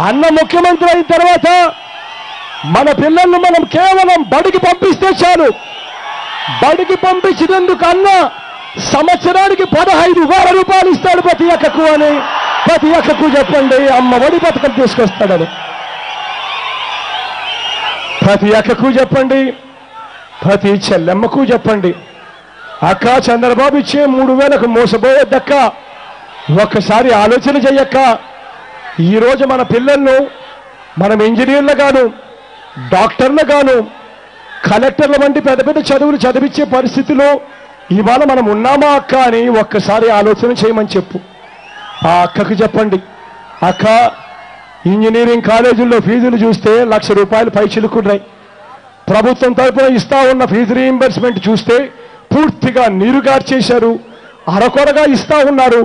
అన్న ముఖ్యమంత్రి అయిన తర్వాత మన పిల్లలను మనం కేవలం బడికి పంపిస్తే చాలు. బడికి పంపించినందుకు అన్న సంవత్సరానికి 15,000 రూపాయలు ఇస్తాడు ప్రతి అక్కకు అని ప్రతి అక్కకు చెప్పండి. అమ్మ ఒడి పథకం తీసుకొస్తాడని ప్రతి అక్కకు చెప్పండి, ప్రతి చెల్లెమ్మకు చెప్పండి. అక్క చంద్రబాబు ఇచ్చే 3,000కు మోసపోవద్దక్క. ఒక్కసారి ఆలోచన చెయ్యక్క. ఈరోజు మన పిల్లలను మనం ఇంజనీర్లుగాను, డాక్టర్లుగాను, కలెక్టర్ల వంటి పెద్ద పెద్ద చదువులు చదివించే పరిస్థితిలో ఇవాళ మనం ఉన్నామా అక్క అని ఒక్కసారి ఆలోచన చేయమని చెప్పు. ఆ అక్కకు చెప్పండి, అక్క ఇంజనీరింగ్ కాలేజీల్లో ఫీజులు చూస్తే ₹1,00,000 పైచిలుకున్నాయి. ప్రభుత్వం తరఫున ఇస్తా ఉన్న ఫీజు రీయింబర్స్మెంట్ చూస్తే పూర్తిగా నీరుగార్చేశారు, అరకొరగా ఇస్తా ఉన్నారు.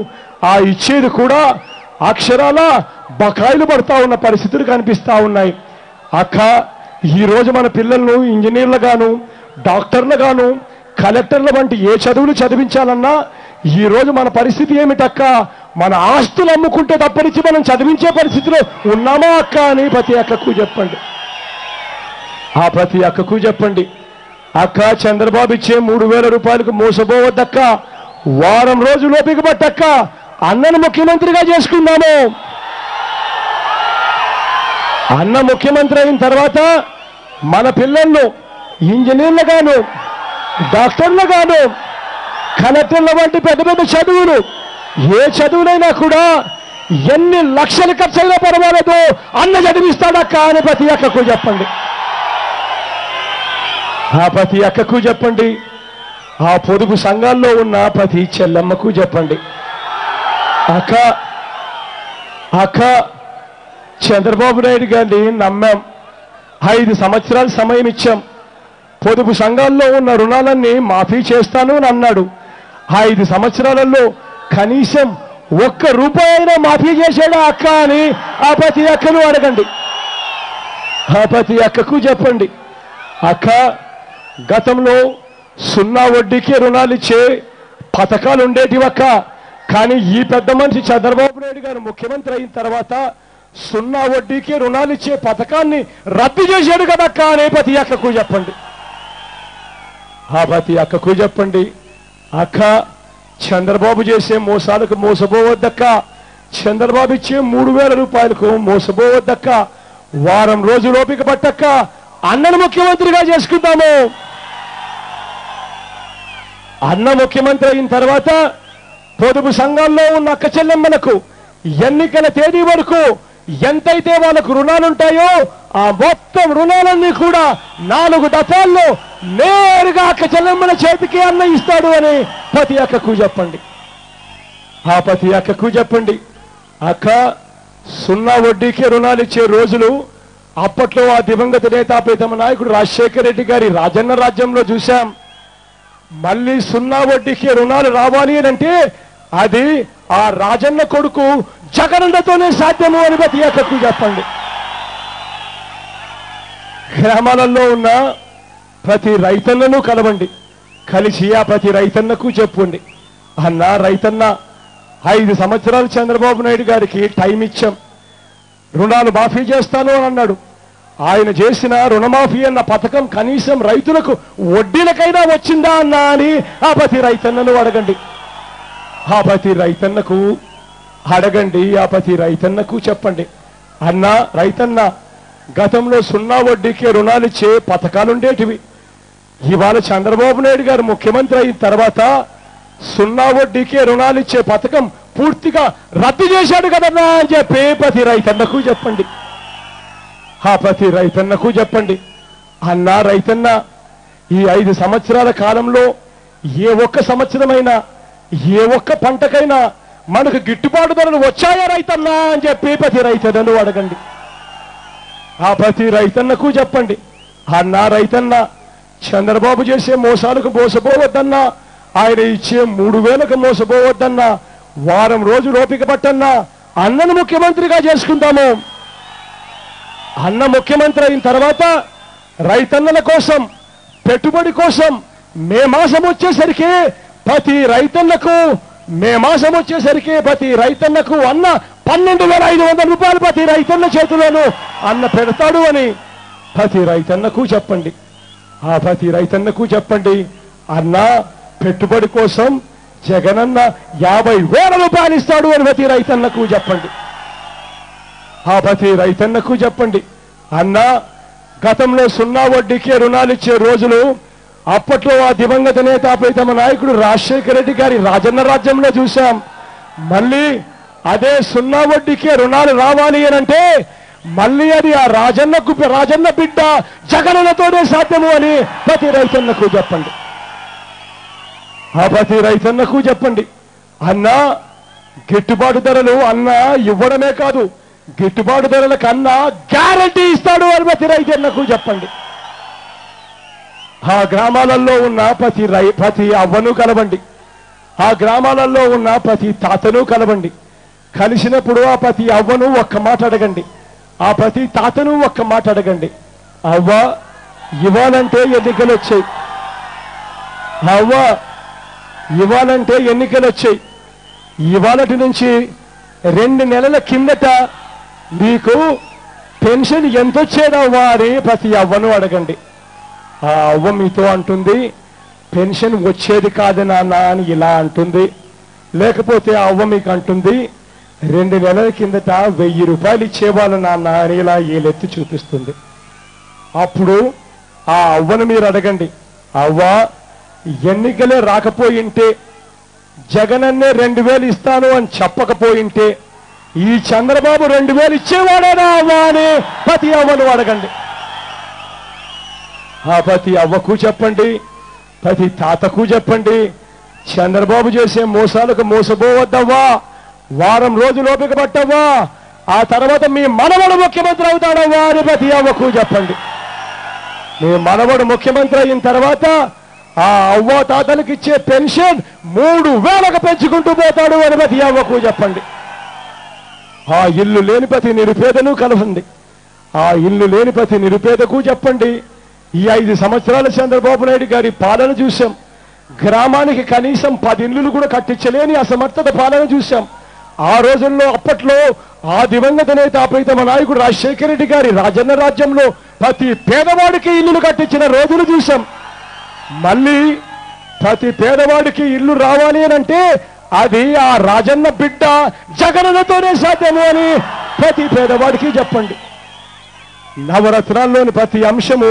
ఆ ఇచ్చేది కూడా అక్షరాల బకాయిలు పడతా ఉన్న పరిస్థితులు కనిపిస్తా ఉన్నాయి. అక్క ఈరోజు మన పిల్లలను ఇంజనీర్లుగాను, డాక్టర్లుగాను, కలెక్టర్ల వంటి ఏ చదువులు చదివించాలన్నా ఈరోజు మన పరిస్థితి ఏమిటక్క? మన ఆస్తులు అమ్ముకుంటే తప్పనిచ్చి మనం చదివించే పరిస్థితిలో ఉన్నామా అక్క అని ప్రతి అక్కకు చెప్పండి. ఆ ప్రతి అక్కకు చెప్పండి, అక్క చంద్రబాబు ఇచ్చే 3,000 రూపాయలకు మోసపోవద్దక్క. వారం రోజులు ఓపిక పట్టక్క. అన్నను ముఖ్యమంత్రిగా చేసుకుందాము. అన్న ముఖ్యమంత్రి అయిన తర్వాత మన పిల్లలను ఇంజనీర్లుగాను, డాక్టర్లుగాను, కలెక్టర్ల వంటి పెద్ద పెద్ద చదువులు, ఏ చదువులైనా కూడా ఎన్ని లక్షలు ఖర్చైనా పర్వాలేదు అన్న చదివిస్తాడక్క అని ప్రతి అక్కకు చెప్పండి. ఆ ప్రతి అక్కకు చెప్పండి. ఆ పొదుపు సంఘాల్లో ఉన్న ప్రతి చెల్లెమ్మకు చెప్పండి, అక్క అక్క చంద్రబాబు నాయుడు గారిని నమ్మాం, 5 సంవత్సరాలు సమయం ఇచ్చాం, పొదుపు సంఘాల్లో ఉన్న రుణాలన్నీ మాఫీ చేస్తాను అని అన్నాడు. 5 సంవత్సరాలలో కనీసం ₹1 అయినా మాఫీ చేశాడా అక్క అని ఆ ప్రతి అక్కను అడగండి. ఆ ప్రతి అక్కకు చెప్పండి, అక్క గతంలో 0 వడ్డీకే రుణాలు ఇచ్చే పథకాలు ఉండేటివక్క. కానీ ఈ పెద్ద మనిషి చంద్రబాబు నాయుడు గారు ముఖ్యమంత్రి అయిన తర్వాత 0 వడ్డీకే రుణాలు ఇచ్చే పథకాన్ని రద్దు చేశాడు కదక్క అని ప్రతి అక్కకు చెప్పండి. ఆ ప్రతి అక్కకు చెప్పండి, అక్క చంద్రబాబు చేసే మోసాలకు మోసపోవద్దక్క. చంద్రబాబు ఇచ్చే 3,000 రూపాయలకు మోసపోవద్దక్క. వారం రోజులు ఓపిక పట్టక్క. అన్నను ముఖ్యమంత్రిగా చేసుకుందాము. అన్న ముఖ్యమంత్రి అయిన తర్వాత పొదుపు సంఘాల్లో ఉన్న అక్క చెల్లెమ్మలకు ఎన్నికల తేదీ వరకు ఎంతైతే వాళ్ళకు రుణాలుంటాయో ఆ మొత్తం రుణాలన్నీ కూడా 4 దఫాల్లో నేరుగా అక్క చెల్లెమ్మల చేతికి అన్న ఇస్తాడు అని ప్రతి అక్కకు చెప్పండి. ఆ ప్రతి అక్కకు చెప్పండి, అక్క 0 వడ్డీకే రుణాలు ఇచ్చే రోజులు అప్పట్లో ఆ దివంగత నేత ప్రీతమ నాయకుడు రాజశేఖర రెడ్డి గారి రాజన్న రాజ్యంలో చూశాం. మళ్ళీ 0 వడ్డీకే రుణాలు రావాలి అంటే అది ఆ రాజన్న కొడుకు జగనన్నతోనే సాధ్యము అని ప్రతి అక్కకు చెప్పండి. గ్రామాలలో ఉన్న ప్రతి రైతన్నను కలవండి, కలిసి ఆ ప్రతి రైతన్నకు చెప్పండి, అన్న రైతన్న 5 సంవత్సరాలు చంద్రబాబు నాయుడు గారికి టైం ఇచ్చాం, రుణాలు మాఫీ చేస్తాను అని అన్నాడు. ఆయన చేసిన రుణమాఫీ అన్న పథకం కనీసం రైతులకు వడ్డీలకైనా వచ్చిందా అన్నా అని ఆ ప్రతి రైతన్నను అడగండి. ఆ ప్రతి రైతన్నకు అడగండి, ఆ ప్రతి రైతన్నకు చెప్పండి, అన్న రైతన్న గతంలో 0 వడ్డీకే రుణాలు ఇచ్చే పథకాలుండేటివి. ఇవాళ చంద్రబాబు నాయుడు గారు ముఖ్యమంత్రి అయిన తర్వాత 0 వడ్డీకే రుణాలు ఇచ్చే పథకం పూర్తిగా రద్దు చేశాడు కదన్నా అని చెప్పి ప్రతి రైతన్నకు చెప్పండి. ఆ ప్రతి రైతన్నకు చెప్పండి, అన్న రైతన్న ఈ 5 సంవత్సరాల కాలంలో ఏ ఒక్క సంవత్సరమైనా ఏ ఒక్క పంటకైనా మనకు గిట్టుబాటు ధరలు వచ్చాయా రైతన్నా అని చెప్పి ప్రతి రైతన్నను అడగండి. ఆ ప్రతి రైతన్నకు చెప్పండి, అన్న రైతన్న చంద్రబాబు చేసే మోసాలకు మోసపోవద్దన్నా, ఆయన ఇచ్చే 3,000కు మోసపోవద్దన్నా, వారం రోజులు ఓపిక పట్టన్నా, అన్నను ముఖ్యమంత్రిగా చేసుకుందాము. అన్న ముఖ్యమంత్రి అయిన తర్వాత రైతన్నల కోసం, పెట్టుబడి కోసం మే మాసం వచ్చేసరికి ప్రతి రైతన్నకు అన్న 12,500 రూపాయలు ప్రతి రైతన్న చేతిలోనూ అన్న పెడతాడు అని ప్రతి రైతన్నకు చెప్పండి. ఆ ప్రతి రైతన్నకు చెప్పండి, అన్న పెట్టుబడి కోసం జగనన్న 50,000 రూపాయలు ఇస్తాడు అని ప్రతి రైతన్నకు చెప్పండి. ఆ ప్రతి రైతన్నకు చెప్పండి, అన్న గతంలో 0 వడ్డీకే రుణాలు ఇచ్చే రోజులు అప్పట్లో ఆ దివంగత నేత ప్రీతమ నాయకుడు రాజశేఖర రెడ్డి గారి రాజన్న రాజ్యంలో చూశాం. మళ్ళీ అదే 0 వడ్డీకే రుణాలు రావాలి అనంటే మళ్ళీ అది ఆ రాజన్న బిడ్డ జగనన్నతోనే సాధ్యము అని ప్రతి రైతన్నకు చెప్పండి. ఆ ప్రతి రైతన్నకు చెప్పండి, అన్న గిట్టుబాటు ధరలు అన్న ఇవ్వడమే కాదు, గిట్టుబాటు ధరల కన్నా గ్యారంటీ ఇస్తాడు అని ప్రతి రైతన్నకు చెప్పండి. ఆ గ్రామాలలో ఉన్న ప్రతి అవ్వను కలవండి, ఆ గ్రామాలలో ఉన్న ప్రతి తాతను కలవండి. కలిసినప్పుడు ఆ ప్రతి అవ్వను ఒక్క మాట అడగండి, ఆ ప్రతి తాతను ఒక్క మాట అడగండి, అవ్వ ఇవ్వాలంటే ఎన్నికలు వచ్చాయి, అవ్వ ఇవ్వాలంటే ఎన్నికలు వచ్చాయి, ఇవాళటి నుంచి 2 నెలల కిందట నీకు పెన్షన్ ఎంత వచ్చేదవ్వా అని ప్రతి అవ్వను అడగండి. ఆ అవ్వ మీతో అంటుంది, పెన్షన్ వచ్చేది కాదు నాన్న అని ఇలా అంటుంది. లేకపోతే ఆ అవ్వ మీకు అంటుంది, 2 నెలల కిందట 1000 రూపాయలు ఇచ్చేవాళ్ళు నాన్న అని ఇలా ఏలెత్తి చూపిస్తుంది. అప్పుడు ఆ అవ్వను మీరు అడగండి, అవ్వ ఎన్నికలే రాకపోయింటే, జగనన్నే 2000 ఇస్తాను అని చెప్పకపోయింటే ఈ చంద్రబాబు 2000 ఇచ్చేవాడేనా అవ్వ అని ప్రతి అవ్వను అడగండి. ఆ ప్రతి అవ్వకు చెప్పండి, ప్రతి తాతకు చెప్పండి, చంద్రబాబు చేసే మోసాలకు మోసపోవద్దవ్వా, వారం రోజులు ఓపిక పట్టవ్వా, ఆ తర్వాత మీ మనవడు ముఖ్యమంత్రి అవుతాడవ్వా అని ప్రతి అవ్వకు చెప్పండి. మీ మనవడు ముఖ్యమంత్రి అయిన తర్వాత ఆ అవ్వ తాతలకు ఇచ్చే పెన్షన్ 3,000కు పెంచుకుంటూ పోతాడు అని ప్రతి అవ్వకు చెప్పండి. ఆ ఇల్లు లేని ప్రతి నిరుపేదను కలవండి, ఆ ఇల్లు లేని ప్రతి నిరుపేదకు చెప్పండి, ఈ 5 సంవత్సరాల చంద్రబాబు నాయుడు గారి పాలన చూశాం. గ్రామానికి కనీసం 10 ఇళ్లు కూడా కట్టించలేని అసమర్థత పాలన చూశాం. ఆ రోజుల్లో అప్పట్లో ఆ దివంగత నేత ప్రీతమ నాయకుడు రాజశేఖర రెడ్డి గారి రాజన్న రాజ్యంలో ప్రతి పేదవాడికి ఇల్లులు కట్టించిన రోజులు చూశాం. మళ్ళీ ప్రతి పేదవాడికి ఇల్లు రావాలి అనంటే అది ఆ రాజన్న బిడ్డ జగనన్నతోనే సాధ్యము అని ప్రతి పేదవాడికి చెప్పండి. నవరత్నాల్లోని ప్రతి అంశము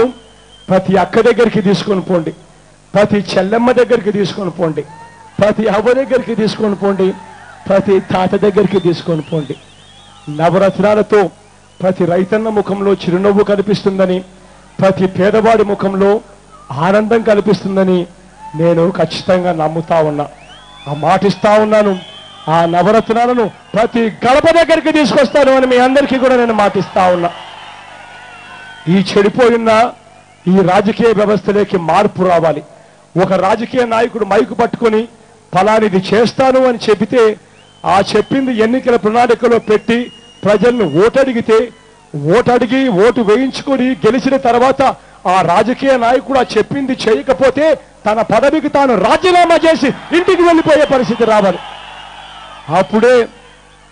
ప్రతి అక్క దగ్గరికి తీసుకొని పోండి, ప్రతి చెల్లెమ్మ దగ్గరికి తీసుకొని పోండి, ప్రతి అవ్వ దగ్గరికి తీసుకొని పోండి, ప్రతి తాత దగ్గరికి తీసుకొని పోండి. నవరత్నాలతో ప్రతి రైతన్న ముఖంలో చిరునవ్వు కనిపిస్తుందని, ప్రతి పేదవాడి ముఖంలో ఆనందం కల్పిస్తుందని నేను ఖచ్చితంగా నమ్ముతా ఉన్నా, ఆ మాటిస్తా ఉన్నాను. ఆ నవరత్నాలను ప్రతి గడప దగ్గరికి తీసుకొస్తాను అని మీ అందరికీ కూడా నేను మాటిస్తా ఉన్నా. ఈ చెడిపోయిన ఈ రాజకీయ వ్యవస్థలోకి మార్పు రావాలి. ఒక రాజకీయ నాయకుడు మైకు పట్టుకొని ఫలానిది చేస్తాను అని చెబితే ఆ చెప్పింది ఎన్నికల ప్రణాళికలో పెట్టి ప్రజలను ఓటడిగితే ఓటడిగి ఓటు వేయించుకొని గెలిచిన తర్వాత ఆ రాజకీయ నాయకుడు ఆ చెప్పింది చేయకపోతే తన పదవికి తాను రాజీనామా చేసి ఇంటికి వెళ్ళిపోయే పరిస్థితి రావాలి. అప్పుడే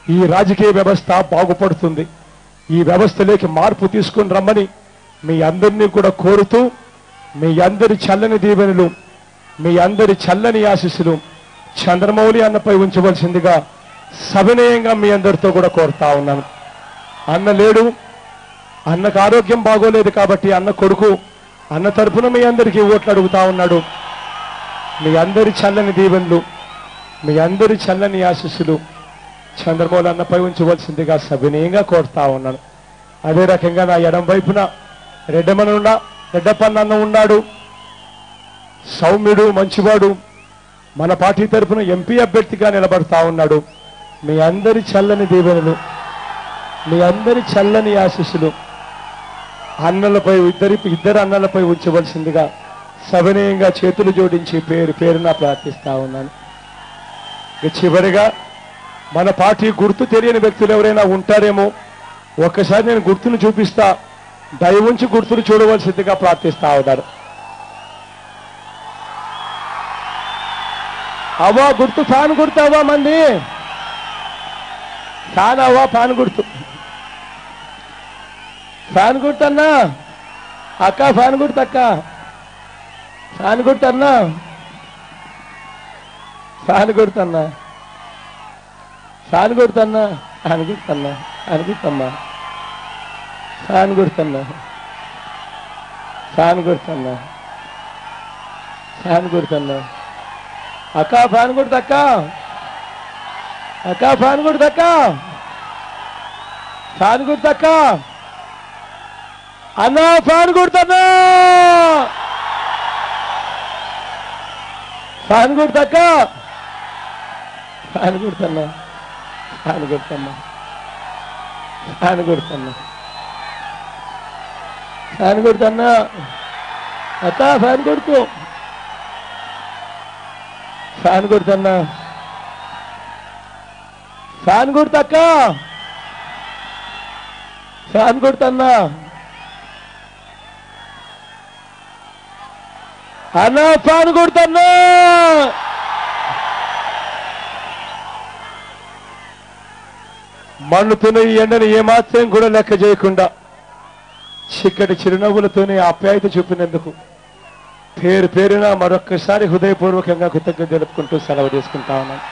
ఈ రాజకీయ వ్యవస్థ బాగుపడుతుంది. ఈ వ్యవస్థలోకి మార్పు తీసుకొని రమ్మని మీ అందరినీ కూడా కోరుతూ, మీ అందరి చల్లని దీవెనలు, మీ అందరి చల్లని ఆశీస్సులు చంద్రమౌళి అన్నపై ఉంచవలసిందిగా సవినయంగా మీ అందరితో కూడా కోరుతా ఉన్నాను. అన్న లేడు, అన్నకు ఆరోగ్యం బాగోలేదు కాబట్టి అన్న కొడుకు అన్న తరపున మీ అందరికీ ఓట్లు అడుగుతా ఉన్నాడు. మీ అందరి చల్లని దీవెనలు, మీ అందరి చల్లని ఆశీస్సులు చంద్రమౌళి అన్నపై ఉంచవలసిందిగా సవినయంగా కోరుతా ఉన్నాను. అదే రకంగా నా ఎడం వైపున రెడ్డప్పన్న అన్న ఉన్నాడు, సౌమ్యుడు, మంచివాడు, మన పార్టీ తరఫున ఎంపీ అభ్యర్థిగా నిలబడతా ఉన్నాడు. మీ అందరి చల్లని దీవెనలు, మీ అందరి చల్లని ఆశీస్సులు అన్నలపై ఇద్దరు అన్నలపై ఉంచవలసిందిగా సవినయంగా చేతులు జోడించి పేరున ప్రార్థిస్తా ఉన్నాను. చివరిగా మన పార్టీ గుర్తు తెలియని వ్యక్తులు ఎవరైనా ఉంటారేమో, ఒక్కసారి నేను గుర్తును చూపిస్తా, దయవుంచి గుర్తులు చూడవలసిందిగా ప్రార్థిస్తా ఉన్నారు. అవ్వా గుర్తు, ఫ్యాన్ గుర్తు అవ్వా మంది ఫ్యాన్ అవ్వా ఫ్యాన్ గుర్తు, ఫ్యాన్ గుర్తన్నా అక్క, ఫ్యాన్ గుర్తు అక్క, ఫ్యాన్ గుర్తన్నా, ఫ్యాన్ గుర్తన్నా, ఫ్యాన్ గుర్తన్నా, ఫ్యాన్ గుర్తన్నా, ఫ్యాన్ గుర్తమ్మా, ఫ్యాన్ గుర్తన్నా, ఫ్యాన్ గుర్తన్నా, ఫ్యాన్ గుర్తన్నా అక్క, ఫ్యాన్ గుర్తక్క అక్క, ఫ్యాన్ గుర్తక్క, ఫ్యాన్ గుర్తక్క అన్నా, ఫ్యాన్ గుర్తన్నా, ఫ్యాన్ గుర్తక్క, ఫ్యాన్ గుర్తన్నా, ఫ్యాన్ గుర్తమ్మా, ఫ్యాన్ గుర్తన్నా, ఫ్యాన్ గుర్తన్నా అక్క, ఫ్యాన్ గుర్తు, ఫ్యాన్ గుర్తన్నా, ఫ్యాన్ గుర్తక్క, ఫ్యాన్ గుర్తన్నా అన్నా, ఫ్యాన్ గుర్తన్నా. మండుతున్న ఈ ఎండను ఏమాత్రం కూడా లెక్క చేయకుండా చిక్కటి చిరునవ్వులతోనే ఆప్యాయత చూపినందుకు పేరు పేరున మరొక్కసారి హృదయపూర్వకంగా కృతజ్ఞత జరుపుకుంటూ సెలవు తీసుకుంటా ఉన్నాను.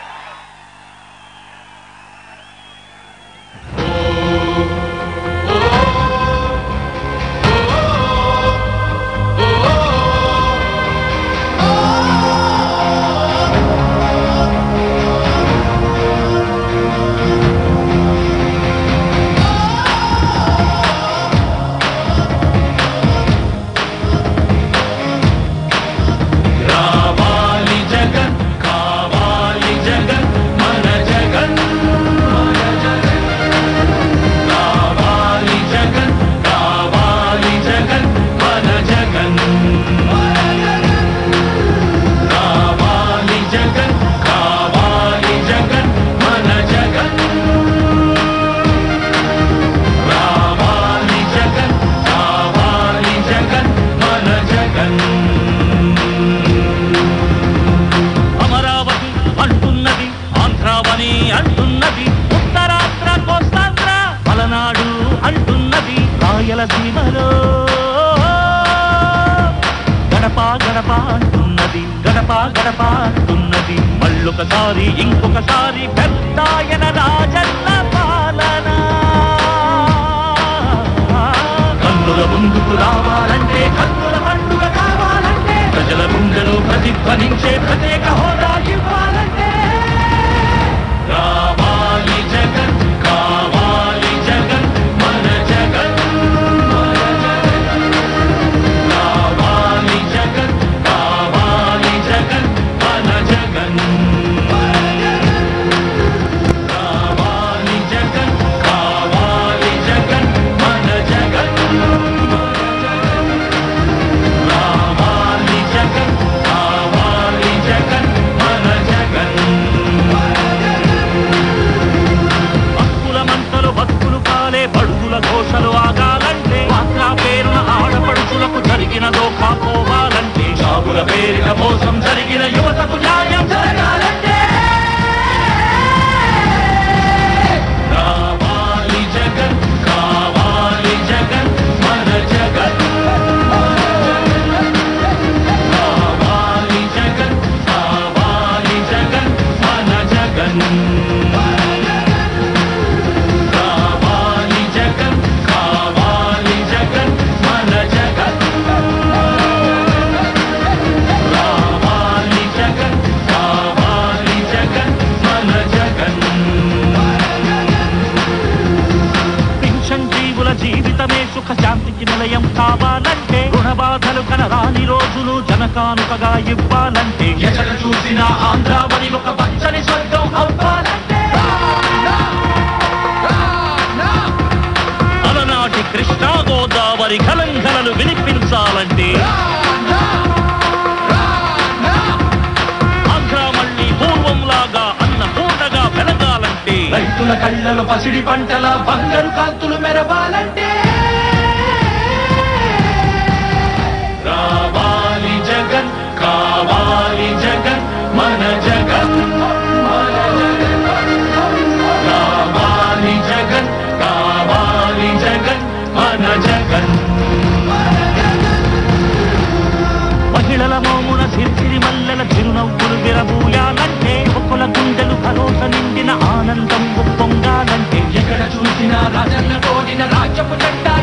రాయలసీమలో గడప గడప అంటున్నది, గడప గడప అంటున్నది. మళ్ళొకసారి ఇంకొకసారి పెద్దాయన రాజన్న పాలన. కన్నుల ముందుకు రావాలంటే, కన్నుల పండుగ కావాలంటే, ప్రజల గుండెలో ప్రతిధ్వనించే ప్రత్యేక హోదా ఇవ్వాలంటే రావాలి జగన్, కావాలి జగన్, మన జగన్. రావాలి జగన్, కావాలి జగన్, మన జగన్. రావాలి జగన్, కావాలి జగన్, మన జగన్. రావాలి జగన్, కావాలి జగన్, మన జగన్. హక్కుల మంటలు బతుకులు కాలే, బడుగుల ఘోషలు ఆగాలంటే, మాత్రా పేరున ఆడపడుచులకు జరిగిన దోఖా పోవాలంటే, జాగుల పేరిట మోసం జరిగిన యువతకు న్యాయం జరగాలంటే రావాలి జగన్, కావాలి జగన్, మన జగన్. రావాలి జగన్, కావాలి జగన్, మన జగన్. రావాలి జగన్, కావాలి జగన్, మన జగన్. రావాలి జగన్, కావాలి జగన్, మన జగన్. పింఛన్ జీవుల జీవితమే సుఖ శాంతికి నిలయం కావాలంటే, రుణబాధలు కనరాని రోజులు జనకానుకగా ఇవ్వాలంటే, ఎక్కడ చూసినా ఆంధ్రావని ఒక పచ్చని స్వర్గం అవ్వాలంటే, అలనాటి కృష్ణా గోదావరి కలంకలను వినిపించాలంటే, ఆంధ్ర మళ్ళీ పూర్వంలాగా అన్నపూర్ణగా వెలగాలంటే, రైతుల కళ్ళలో పసిడి పంటల బంగారు కాంతులు మెరవాలంటే రావాలి జగన్, కావాలి జగన్, మన జగన్. రావాలి నిండిన ఆనందం ఉప్పొంగాలంటే ఎక్కడ చూసినా రాజన్న కోడిన రాజ్యపు జెండా